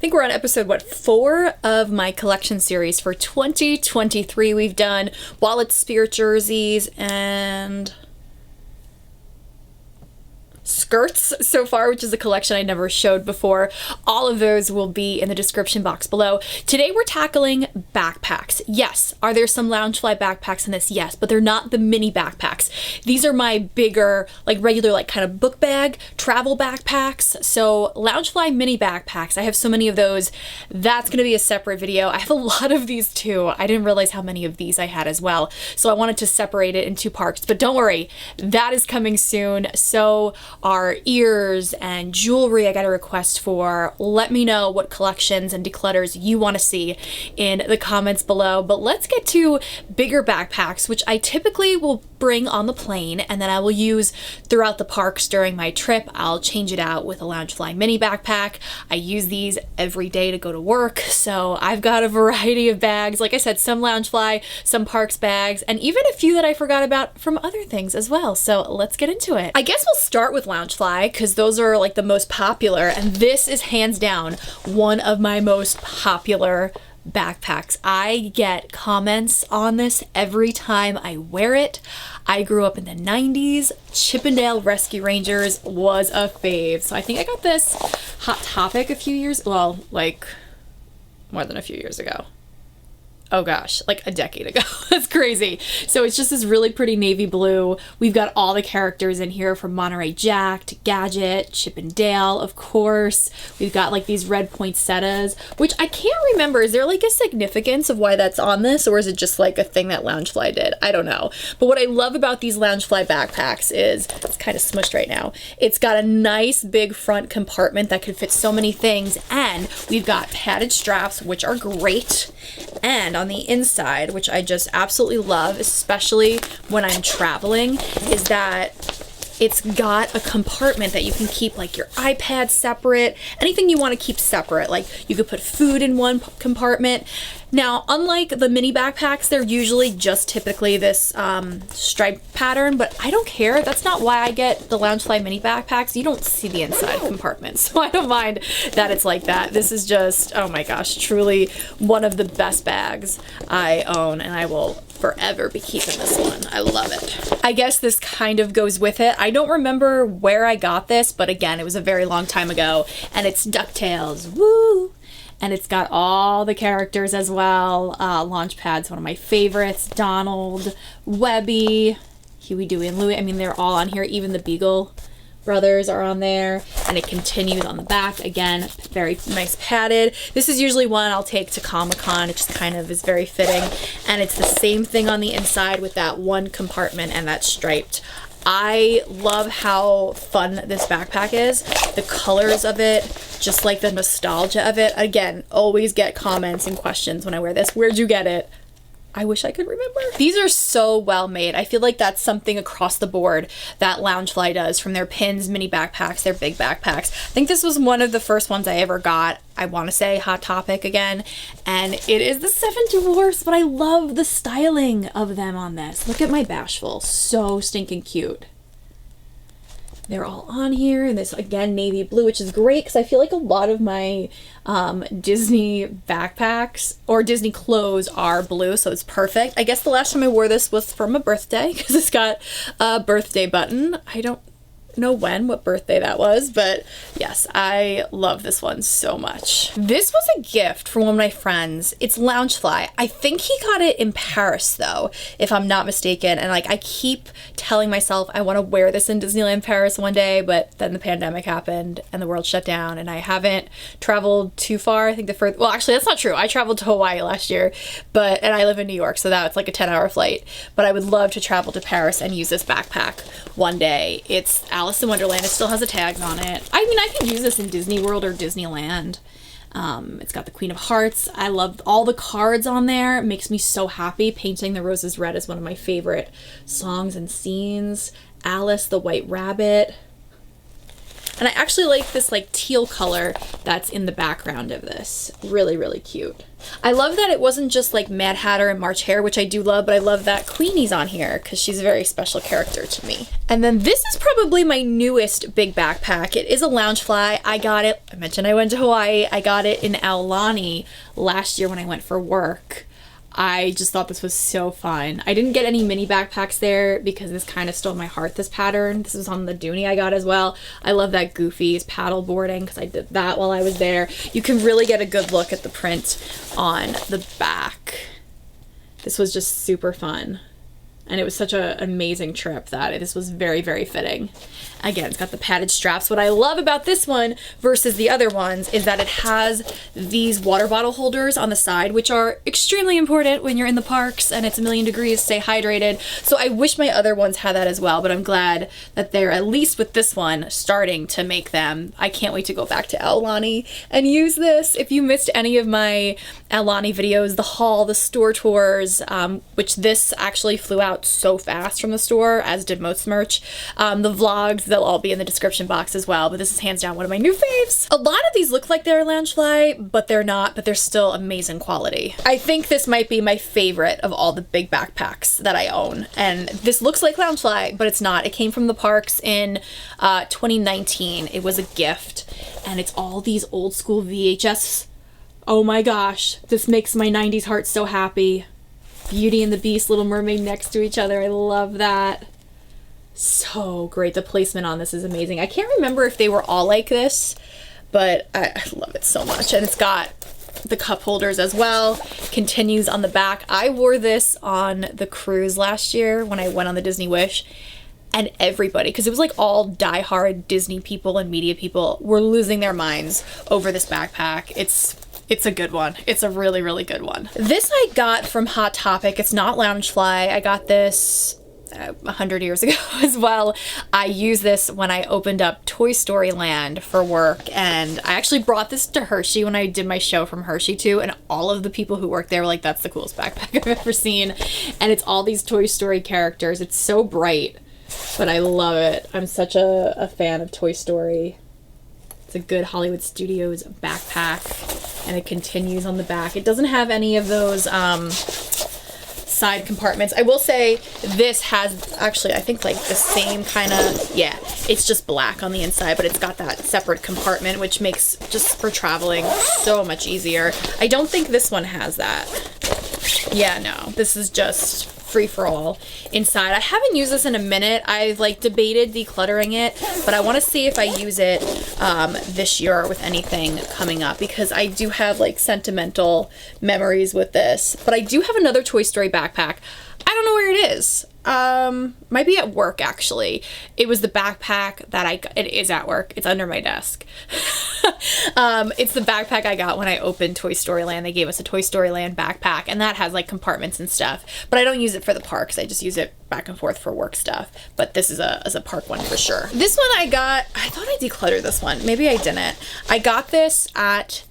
I think we're on episode, 4 of my collection series for 2023. We've done wallet spirit jerseys and skirts so far, which is a collection I never showed before. All of those will be in the description box below. Today we're tackling backpacks. Yes, are there some Loungefly backpacks in this? Yes, but they're not the mini backpacks. These are my bigger, like regular, like kind of book bag, travel backpacks. So Loungefly mini backpacks, I have so many of those. That's gonna be a separate video. I have a lot of these too. I didn't realize how many of these I had as well. So I wanted to separate it in 2 parts, but don't worry, that is coming soon. So our ears and jewelry I got a request for. Let me know what collections and declutters you want to see in the comments below. But let's get to bigger backpacks, which I typically will bring on the plane and then I will use throughout the parks during my trip. I'll change it out with a Loungefly mini backpack. I use these every day to go to work, so I've got a variety of bags. Like I said, some Loungefly, some parks bags, and even a few that I forgot about from other things as well. So let's get into it. I guess we'll start with Loungefly because those are like the most popular, and this is hands down one of my most popular backpacks. I get comments on this every time I wear it. I grew up in the 90s. Chippendale Rescue Rangers was a fave. So I think I got this Hot Topic a few years, well, like more than a few years ago. Oh gosh, like a decade ago. That's crazy. So it's just this really pretty navy blue. We've got all the characters in here from Monterey Jack to Gadget, Chip and Dale, of course. We've got like these red poinsettias, which I can't remember. Is there like a significance of why that's on this, or is it just like a thing that Loungefly did? I don't know. But what I love about these Loungefly backpacks is, it's kind of smushed right now, it's got a nice big front compartment that could fit so many things, and we've got padded straps, which are great. And on the inside, which I just absolutely love, especially when I'm traveling, is that it's got a compartment that you can keep like your iPad separate, anything you want to keep separate. Like you could put food in one compartment. Now, unlike the mini backpacks, they're usually just typically this stripe pattern, but I don't care. That's not why I get the Loungefly mini backpacks. You don't see the inside compartment, so I don't mind that it's like that. This is just, oh my gosh, truly one of the best bags I own, and I will forever be keeping this one. I love it. I guess this kind of goes with it. I don't remember where I got this, but again, it was a very long time ago, and it's DuckTales. Woo! And it's got all the characters as well. Launchpad's one of my favorites. Donald, Webby, Huey, Dewey, and Louie. I mean, they're all on here. Even the Beagle brothers are on there. And it continues on the back. Again, very nice padded. This is usually one I'll take to Comic-Con. It just kind of is very fitting. And it's the same thing on the inside with that one compartment and that striped. I love how fun this backpack is. The colors of it, just like the nostalgia of it. Again, always get comments and questions when I wear this. Where'd you get it? I wish I could remember. These are so well made. I feel like that's something across the board that Loungefly does, from their pins, mini backpacks, their big backpacks. I think this was one of the first ones I ever got. I want to say Hot Topic again. And it is the 7 Dwarfs, but I love the styling of them on this. Look at my Bashful. So stinking cute. They're all on here, and this again navy blue, which is great because I feel like a lot of my Disney backpacks or Disney clothes are blue, so it's perfect. I guess the last time I wore this was from a birthday because it's got a birthday button. I don't know what birthday that was, but yes, I love this one so much. This was a gift from one of my friends. It's Loungefly. I think he got it in Paris though, if I'm not mistaken, and like I keep telling myself I want to wear this in Disneyland Paris one day, but then the pandemic happened and the world shut down and I haven't traveled too far. I think the first, well actually that's not true. I traveled to Hawaii last year, and I live in New York, so that's like a 10-hour flight, but I would love to travel to Paris and use this backpack one day. It's Alice in Wonderland. It still has a tag on it. I mean, I could use this in Disney World or Disneyland. It's got the Queen of Hearts. I love all the cards on there. It makes me so happy. Painting the Roses Red is one of my favorite songs and scenes. Alice, the White Rabbit. And I actually like this like teal color that's in the background of this. Really, really cute. I love that it wasn't just like Mad Hatter and March Hare, which I do love, but I love that Queenie's on here because she's a very special character to me. And then this is probably my newest big backpack. It is a Loungefly. I got it, I mentioned I went to Hawaii. I got it in Aulani last year when I went for work. I just thought this was so fun. I didn't get any mini backpacks there because this kind of stole my heart, this pattern. This was on the Dooney I got as well. I love that Goofy's paddle boarding because I did that while I was there. You can really get a good look at the print on the back. This was just super fun. And it was such an amazing trip that this was very, very fitting. Again, it's got the padded straps. What I love about this one versus the other ones is that it has these water bottle holders on the side, which are extremely important when you're in the parks and it's a million degrees, stay hydrated. So I wish my other ones had that as well, but I'm glad that they're, at least with this one, starting to make them. I can't wait to go back to Aulani and use this. If you missed any of my Aulani videos, the haul, the store tours, which this actually flew out so fast from the store, as did most merch, the vlogs, they'll all be in the description box as well, but this is hands down one of my new faves. A lot of these look like they're Loungefly, but they're not, but they're still amazing quality. I think this might be my favorite of all the big backpacks that I own, and this looks like Loungefly, but it's not. It came from the parks in 2019. It was a gift, and it's all these old school VHS. Oh my gosh, this makes my 90s heart so happy. Beauty and the Beast, Little Mermaid next to each other. I love that. So great. The placement on this is amazing. I can't remember if they were all like this, but I love it so much. And it's got the cup holders as well. Continues on the back. I wore this on the cruise last year when I went on the Disney Wish, and everybody, because it was like all diehard Disney people and media people, were losing their minds over this backpack. It's a good one. It's a really, really good one. This I got from Hot Topic. It's not Loungefly. I got this 100 years ago as well. I used this when I opened up Toy Story Land for work, and I actually brought this to Hershey when I did my show from Hershey too, and all of the people who worked there were like, that's the coolest backpack I've ever seen. And it's all these Toy Story characters. It's so bright, but I love it. I'm such a fan of Toy Story. It's a good Hollywood Studios backpack, and it continues on the back. It doesn't have any of those side compartments. I will say this has actually, I think, like the same kind of, yeah, it's just black on the inside, but it's got that separate compartment, which makes just for traveling so much easier. I don't think this one has that. Yeah, no, this is just free for all inside. I haven't used this in a minute. I've like debated decluttering it, but I want to see if I use it this year with anything coming up, because I do have like sentimental memories with this. But I do have another Toy Story backpack. I don't know where it is. Might be at work actually. It was the backpack that it is at work. It's under my desk. It's the backpack I got when I opened Toy Story Land. They gave us a Toy Story Land backpack, and that has like compartments and stuff, but I don't use it for the parks. I just use it back and forth for work stuff. But this is a park one for sure. This one I thought I decluttered this one. Maybe I didn't. I got this at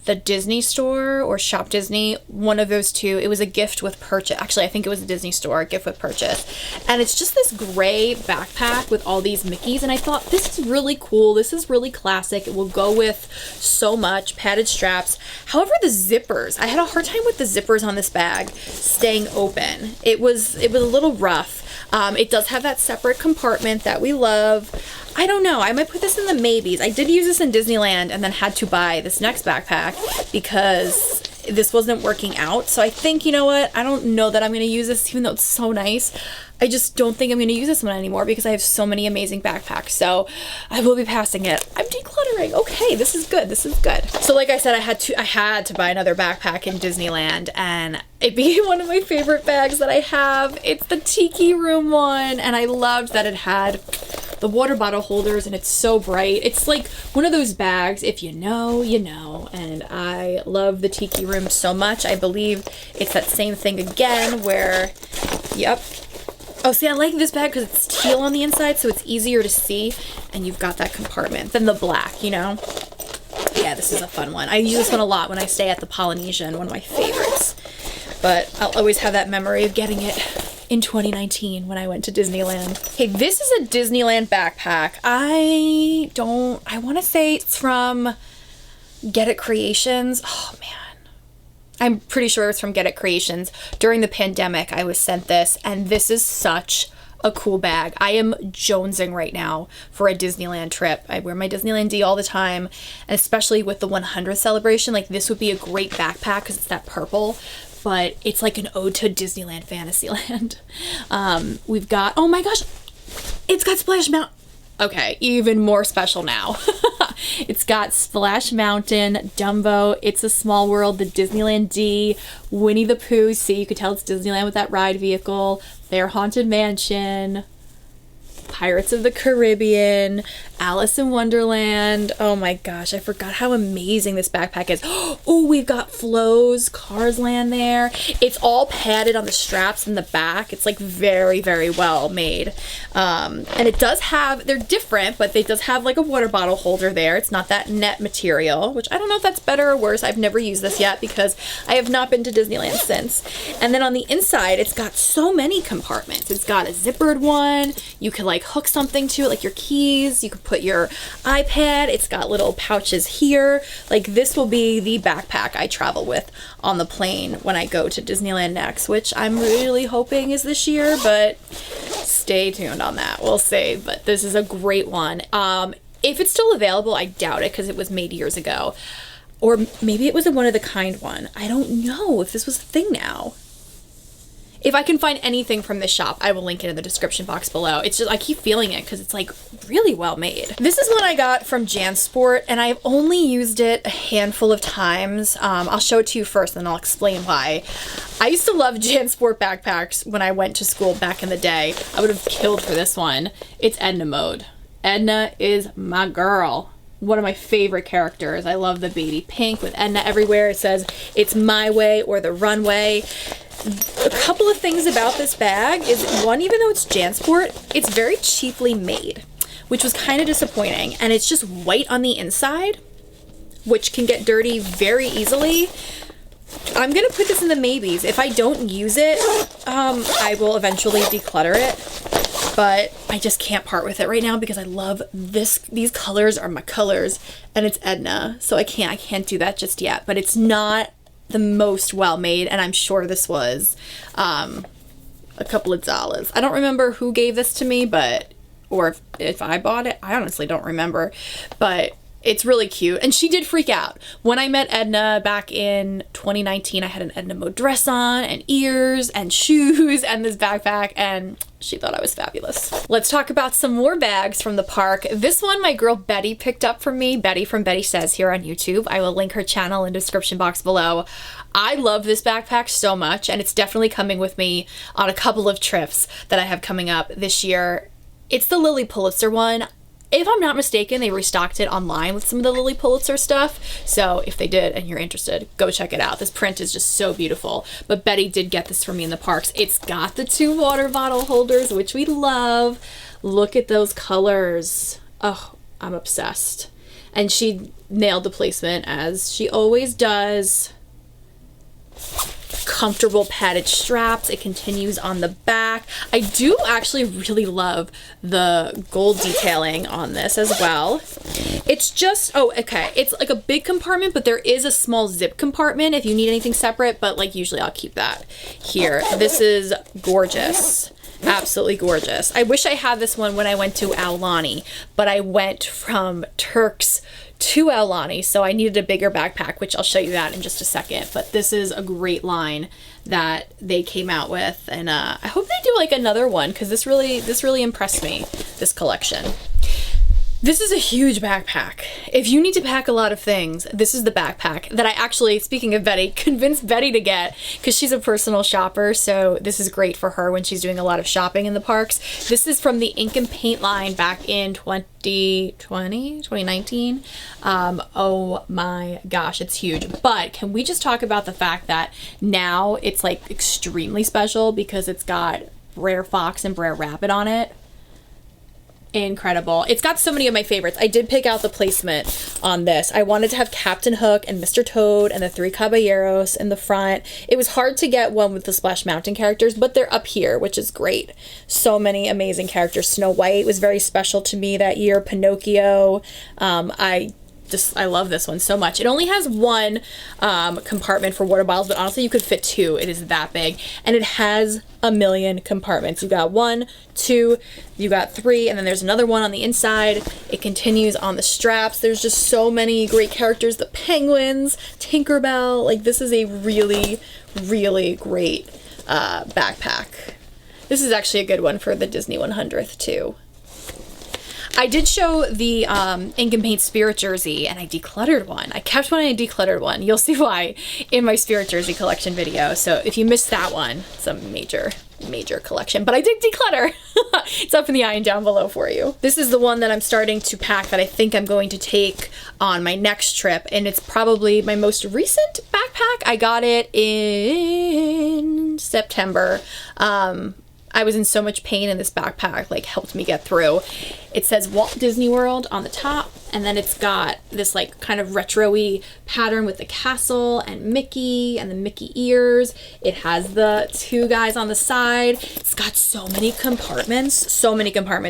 the Disney store or Shop Disney, one of those two. It was a gift with purchase. Actually, I think it was a Disney store, a gift with purchase. And it's just this gray backpack with all these Mickeys. And I thought, this is really cool. This is really classic. It will go with so much. Padded straps. However, the zippers, I had a hard time with the zippers on this bag staying open. It was a little rough. It does have that separate compartment that we love. I don't know. I might put this in the maybes. I did use this in Disneyland and then had to buy this next backpack because this wasn't working out. So I think, you know what? I don't know that I'm going to use this, even though it's so nice. I just don't think I'm going to use this one anymore because I have so many amazing backpacks. So I will be passing it. I'm decluttering. Okay, this is good. This is good. So like I said, I had to buy another backpack in Disneyland, and it became one of my favorite bags that I have. It's the Tiki Room one, and I loved that it had the water bottle holders, and it's so bright. It's like one of those bags, if you know, you know, and I love the Tiki Room so much. I believe it's that same thing again where, yep. Oh, see, I like this bag because it's teal on the inside, so it's easier to see, and you've got that compartment than the black, you know? Yeah, this is a fun one. I use this one a lot when I stay at the Polynesian, one of my favorites. But I'll always have that memory of getting it in 2019 when I went to Disneyland. Okay, this is a Disneyland backpack. I want to say it's from Get It Creations. Oh man. I'm pretty sure it's from Get It Creations. During the pandemic, I was sent this, and this is such a cool bag. I am jonesing right now for a Disneyland trip. I wear my Disneyland D all the time, and especially with the 100th celebration, like this would be a great backpack because it's that purple, but it's like an ode to Disneyland Fantasyland. We've got, oh my gosh, it's got Splash Mountain. Okay, even more special now. It's got Splash Mountain, Dumbo, It's a Small World, the Disneyland D, Winnie the Pooh. See, you could tell it's Disneyland with that ride vehicle. Their Haunted Mansion, Pirates of the Caribbean, Alice in Wonderland. Oh my gosh, I forgot how amazing this backpack is. Oh, we've got Flo's Cars Land there. It's all padded on the straps in the back. It's like very, very well made. And it does have, they're different, but it does have like a water bottle holder there. It's not that net material, which I don't know if that's better or worse. I've never used this yet because I have not been to Disneyland since. And then on the inside, it's got so many compartments. It's got a zippered one. You could like hook something to it, like your keys. You could put your iPad. It's got little pouches here. Like this will be the backpack I travel with on the plane when I go to Disneyland next, which I'm really hoping is this year, but stay tuned on that. We'll see, but this is a great one. If it's still available, I doubt it because it was made years ago. Or maybe it was a one-of-the-kind one. I don't know if this was a thing now. If I can find anything from this shop, I will link it in the description box below. It's just, I keep feeling it because it's like really well made. This is one I got from JanSport, and I've only used it a handful of times. I'll show it to you first, and I'll explain why. I used to love JanSport backpacks when I went to school back in the day. I would have killed for this one. It's Edna mode. Edna is my girl. One of my favorite characters. I love the baby pink with Edna everywhere. It says, "It's my way or the runway." A couple of things about this bag is, one, even though it's JanSport, it's very cheaply made, which was kind of disappointing. And it's just white on the inside, which can get dirty very easily. I'm going to put this in the maybes. If I don't use it, I will eventually declutter it. But I just can't part with it right now because I love this. These colors are my colors, and it's Edna. So I can't do that just yet. But it's not the most well made, and I'm sure this was a couple of dollars. I don't remember who gave this to me, but or if I bought it. I honestly don't remember, but it's really cute. And she did freak out. When I met Edna back in 2019, I had an Edna mode dress on and ears and shoes and this backpack, and she thought I was fabulous. Let's talk about some more bags from the park. This one my girl Betty picked up for me. Betty from Betty Says here on YouTube. I will link her channel in the description box below. I love this backpack so much, and it's definitely coming with me on a couple of trips that I have coming up this year. It's the Lily Pulitzer one. If I'm not mistaken, they restocked it online with some of the Lily Pulitzer stuff. So if they did and you're interested, go check it out. This print is just so beautiful. But Betty did get this for me in the parks. It's got the 2 water bottle holders, which we love. Look at those colors. Oh, I'm obsessed. And she nailed the placement as she always does. Comfortable padded straps. It continues on the back. I do actually really love the gold detailing on this as well. It's just, oh, okay. It's like a big compartment, but there is a small zip compartment if you need anything separate, but like usually I'll keep that here. This is gorgeous. Absolutely gorgeous. I wish I had this one when I went to Aulani, but I went from Turks to Aulani, so I needed a bigger backpack, which I'll show you that in just a second. But this is a great line that they came out with, and I hope they do like another one because this really impressed me, this collection. This is a huge backpack. If you need to pack a lot of things, this is the backpack that I actually, speaking of Betty, convinced Betty to get because she's a personal shopper, so this is great for her when she's doing a lot of shopping in the parks. This is from the Ink and Paint line back in 2019. Oh my gosh, it's huge. But can we just talk about the fact that now it's like extremely special because it's got Brer Fox and Brer Rabbit on it? incredible. It's got so many of my favorites. I did pick out the placement on this. I wanted to have Captain Hook and Mr. Toad and the three caballeros in the front. It was hard to get one with the Splash Mountain characters, but they're up here, which is great. So many amazing characters. Snow White was very special to me that year. Pinocchio. I love this one so much. It only has one compartment for water bottles, but honestly you could fit two. It is that big, and it has a million compartments. You got 1, 2, you got 3, and then there's another one on the inside. It continues on the straps. There's just so many great characters. The penguins, Tinkerbell. Like, this is a really, really great backpack. This is actually a good one for the Disney 100th too. I did show the ink and paint spirit jersey, and I decluttered one. I kept one and I decluttered one. You'll see why in my spirit jersey collection video. So if you missed that one, it's a major, major collection. But I did declutter. It's up in the eye and down below for you. This is the one that I'm starting to pack that I think I'm going to take on my next trip, and it's probably my most recent backpack. I got it in September. I was in so much pain, and this backpack like helped me get through. It says Walt Disney World on the top, and then it's got this like kind of retro-y pattern with the castle and Mickey and the Mickey ears. It has the two guys on the side. It's got so many compartments,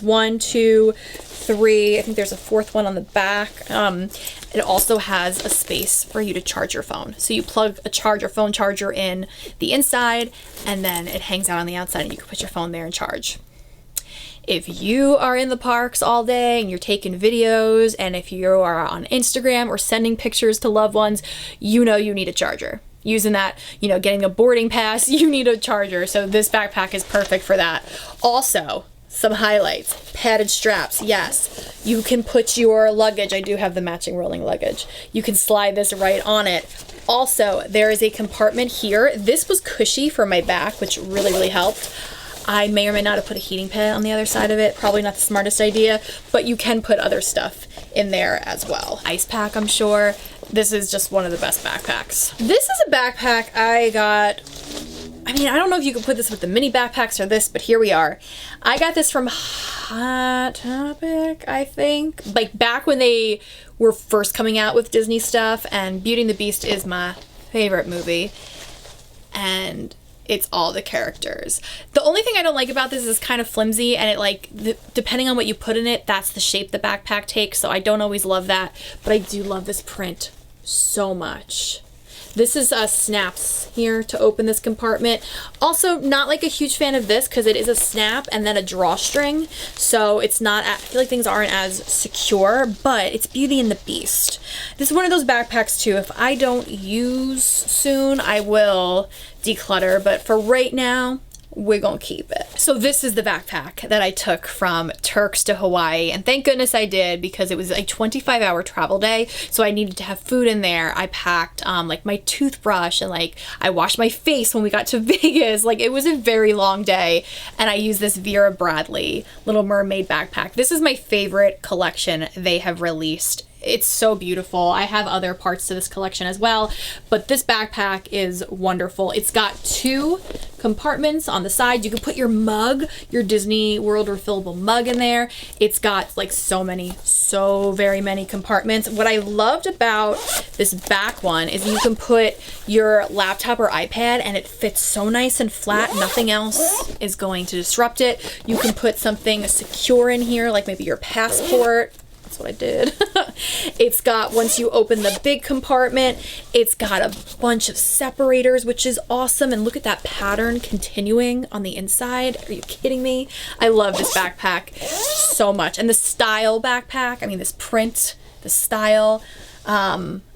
1, 2, 3. I think there's a fourth one on the back. It also has a space for you to charge your phone. So you plug a phone charger in the inside, and then it hangs out on the outside, and you can put your phone there and charge. If you are in the parks all day and you're taking videos, and if you are on Instagram or sending pictures to loved ones, you know you need a charger. Using that, you know, getting a boarding pass, you need a charger. So this backpack is perfect for that. Also, some highlights. Padded straps. Yes, you can put your luggage. I do have the matching rolling luggage. You can slide this right on it. Also, there is a compartment here. This was cushy for my back, which really, really helped. I may or may not have put a heating pad on the other side of it. Probably not the smartest idea, but you can put other stuff in there as well. Ice pack, I'm sure. This is just one of the best backpacks. This is a backpack I got. I mean, I don't know if you could put this with the mini backpacks or this, but here we are. I got this from Hot Topic, I think. Like back when they were first coming out with Disney stuff, and Beauty and the Beast is my favorite movie. And it's all the characters. The only thing I don't like about this is it's kind of flimsy, and it like, depending on what you put in it, that's the shape the backpack takes, so I don't always love that, but I do love this print so much. This is snaps here to open this compartment. Also, not like a huge fan of this because it is a snap and then a drawstring, so it's not, I feel like things aren't as secure, but it's Beauty and the Beast. This is one of those backpacks too. If I don't use soon, I will declutter, but for right now, we're gonna keep it. So this is the backpack that I took from Turks to Hawaii, and thank goodness I did, because it was a 25-hour travel day, so I needed to have food in there. I packed like my toothbrush, and like I washed my face when we got to Vegas. Like, it was a very long day, and I used this Vera Bradley Little Mermaid backpack. This is my favorite collection they have released. It's so beautiful. I have other parts to this collection as well, but this backpack is wonderful. It's got 2 compartments on the side. You can put your mug, your Disney World refillable mug in there. It's got like so very many compartments. What I loved about this back one is you can put your laptop or iPad, and it fits so nice and flat. Nothing else is going to disrupt it. You can put something secure in here, like maybe your passport. That's what I did. It's got, once you open the big compartment, it's got a bunch of separators, which is awesome. And look at that pattern continuing on the inside. Are you kidding me? I love this backpack so much. And the style backpack, I mean, this print, the style.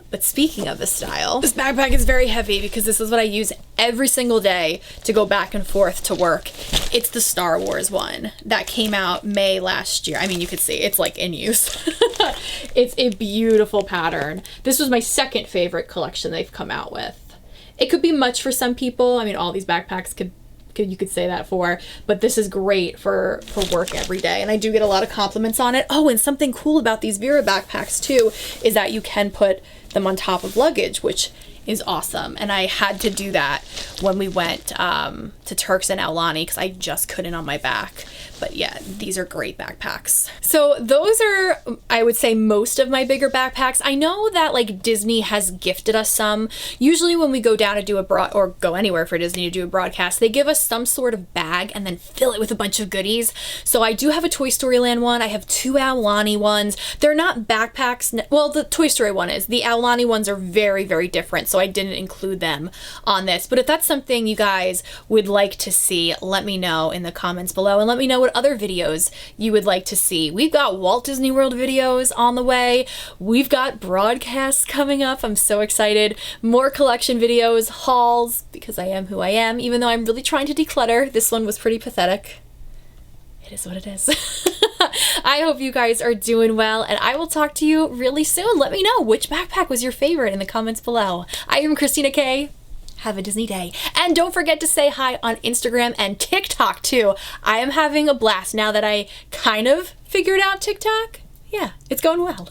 But speaking of the style, this backpack is very heavy because this is what I use every single day to go back and forth to work. It's the Star Wars one that came out May last year. I mean, you could see it's like in use. It's a beautiful pattern. This was my second favorite collection they've come out with. It could be much for some people. I mean, all these backpacks you could say that for, but this is great for work every day, and I do get a lot of compliments on it. Oh, and something cool about these Vera backpacks too is that you can put them on top of luggage, which is awesome. And I had to do that when we went to Turks and Aulani because I just couldn't on my back. But yeah, these are great backpacks. So those are, I would say, most of my bigger backpacks. I know that like Disney has gifted us some. Usually when we go down to do or go anywhere for Disney to do a broadcast, they give us some sort of bag and then fill it with a bunch of goodies. So I do have a Toy Story Land one. I have 2 Aulani ones. They're not backpacks. Well, the Toy Story one is. The Aulani ones are very, very different, so I didn't include them on this. But if that's something you guys would like to see, let me know in the comments below, and let me know what other videos you would like to see. We've got Walt Disney World videos on the way. We've got broadcasts coming up. I'm so excited. More collection videos, hauls, because I am who I am, even though I'm really trying to declutter. This one was pretty pathetic. It is what it is. I hope you guys are doing well, and I will talk to you really soon. Let me know which backpack was your favorite in the comments below. I am Christina K. Have a Disney day. And don't forget to say hi on Instagram and TikTok too. I am having a blast now that I kind of figured out TikTok. Yeah, it's going well.